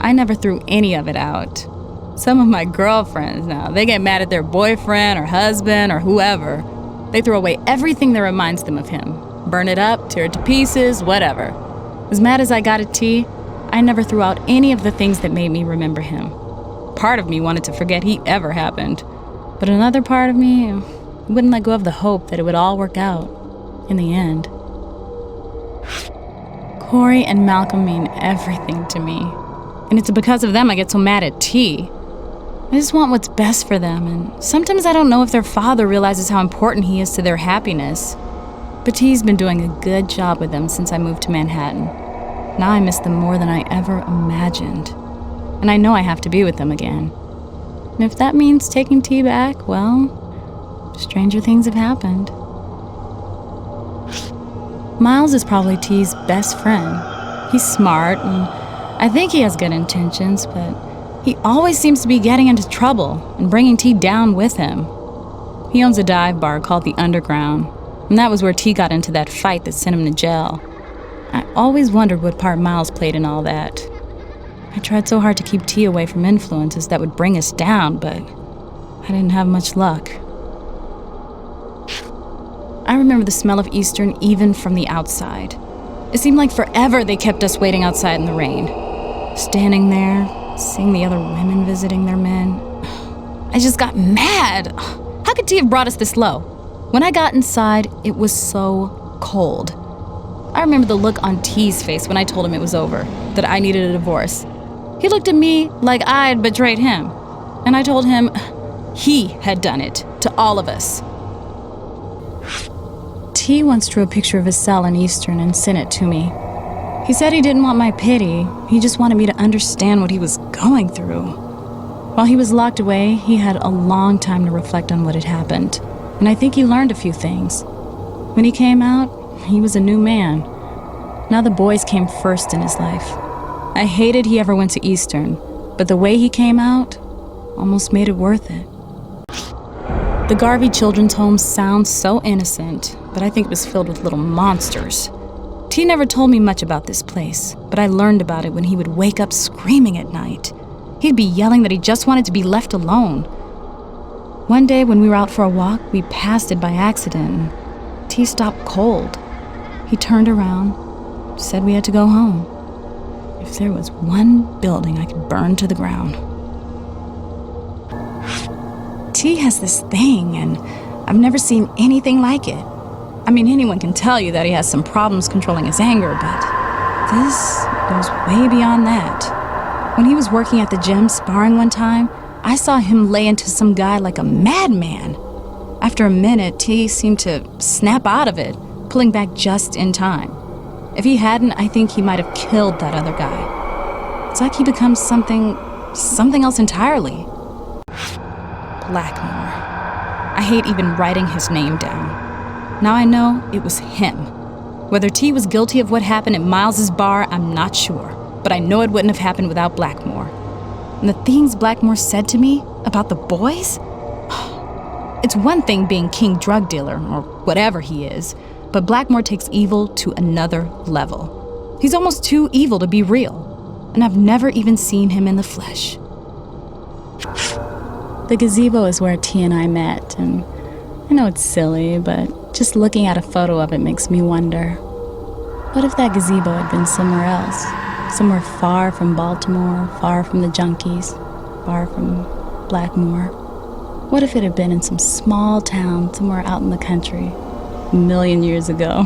I never threw any of it out. Some of my girlfriends now, they get mad at their boyfriend or husband or whoever. They throw away everything that reminds them of him. Burn it up, tear it to pieces, whatever. As mad as I got at T, I never threw out any of the things that made me remember him. Part of me wanted to forget he ever happened, but another part of me wouldn't let go of the hope that it would all work out in the end. Corey and Malcolm mean everything to me, and it's because of them I get so mad at T. I just want what's best for them, and sometimes I don't know if their father realizes how important he is to their happiness. But T's been doing a good job with them since I moved to Manhattan. Now I miss them more than I ever imagined, and I know I have to be with them again. And if that means taking T back, well, stranger things have happened. Miles is probably T's best friend. He's smart, and I think he has good intentions, but he always seems to be getting into trouble and bringing T down with him. He owns a dive bar called the Underground, and that was where T got into that fight that sent him to jail. I always wondered what part Miles played in all that. I tried so hard to keep T away from influences that would bring us down, but I didn't have much luck. I remember the smell of Eastern even from the outside. It seemed like forever they kept us waiting outside in the rain. Standing there, seeing the other women visiting their men. I just got mad. How could T have brought us this low? When I got inside, it was so cold. I remember the look on T's face when I told him it was over, that I needed a divorce. He looked at me like I had betrayed him, and I told him he had done it to all of us. T once drew a picture of his cell in Eastern and sent it to me. He said he didn't want my pity, he just wanted me to understand what he was going through. While he was locked away, he had a long time to reflect on what had happened, and I think he learned a few things. When he came out, he was a new man. Now the boys came first in his life. I hated he ever went to Eastern, but the way he came out almost made it worth it. The Garvey Children's Home sounds so innocent, but I think it was filled with little monsters. T never told me much about this place, but I learned about it when he would wake up screaming at night. He'd be yelling that he just wanted to be left alone. One day when we were out for a walk, we passed it by accident, and T stopped cold. He turned around, said we had to go home. If there was one building I could burn to the ground. T has this thing, and I've never seen anything like it. I mean, anyone can tell you that he has some problems controlling his anger, but this goes way beyond that. When he was working at the gym sparring one time, I saw him lay into some guy like a madman. After a minute, T seemed to snap out of it, pulling back just in time. If he hadn't, I think he might have killed that other guy. It's like he becomes something else entirely. Blackmore. I hate even writing his name down. Now I know it was him. Whether T was guilty of what happened at Miles's bar, I'm not sure, but I know it wouldn't have happened without Blackmore. And the things Blackmore said to me about the boys? It's one thing being king drug dealer, or whatever he is, but Blackmore takes evil to another level. He's almost too evil to be real, and I've never even seen him in the flesh. The gazebo is where T and I met, and I know it's silly, but just looking at a photo of it makes me wonder, what if that gazebo had been somewhere else? Somewhere far from Baltimore, far from the junkies, far from Blackmore. What if it had been in some small town somewhere out in the country, a million years ago?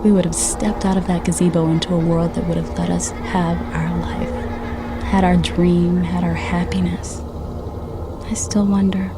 We would have stepped out of that gazebo into a world that would have let us have our life, had our dream, had our happiness. I still wonder.